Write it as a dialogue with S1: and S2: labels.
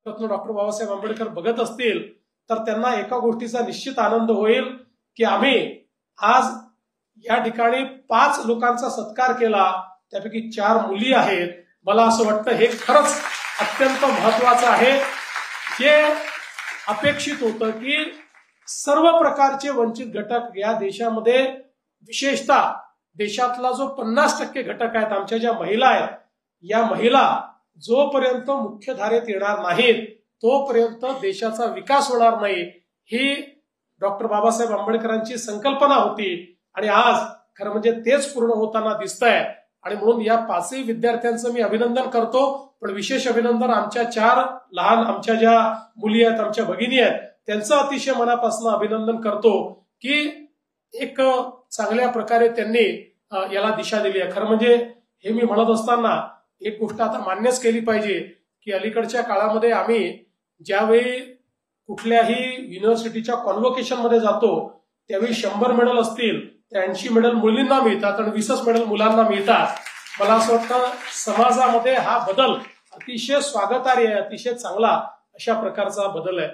S1: रत्न डॉक्टर बाबासाहेब आंबेडकर बघत असतील तर त्यांना एका गोष्टीचा निश्चित आनंद होईल की आम्ही आज या ठिकाणी 5 लोकांचा सत्कार केला, त्यापैकी 4 मुली आहेत. मला असं वाटतं हे खरंच अत्यंत महत्वाचं आहे. जे अपेक्षित होतं की सर्व प्रकारचे वंचित घटक या देशामध्ये, विशेषतः देशातला जो 50% घटक आहेत, आमच्या ज्या महिला आहेत, या महिला जोपर्यंत मुख्यधारेत येणार नाहीत तोपर्यंत देशाचा विकास होणार नाही, ही डॉक्टर बाबासाहेब आंबेडकरांची संकल्पना होती. आणि आज खरं म्हणजे तेच पूर्ण होताना दिसतंय. आणि म्हणून या 5ही विद्यार्थ्यांचं मी अभिनंदन करतो. पण विशेष अभिनंदन आमच्या 4 लहान आमच्या ज्या मुली आहेत, आमच्या भगिनी आहेत, त्यांचं अतिशय मनापासून अभिनंदन करतो की एक चांगल्या प्रकारे त्यांनी याला दिशा दिली आहे. खरं म्हणजे हे मी म्हणत असताना एक गोष्ट आता मान्यच केली पाहिजे की अलीकडच्या काळामध्ये आम्ही ज्यावेळी कुठल्याही युनिव्हर्सिटीच्या कॉन्व्होकेशन मध्ये जातो त्यावेळी 100 मेडल असतील तर 80 मेडल मुलींना मिळतात आणि 20 मेडल मुलांना मिळतात. मला असं वाटतं समाजामध्ये हा बदल अतिशय स्वागतार्ह आहे, अतिशय चांगला अशा प्रकारचा बदल आहे.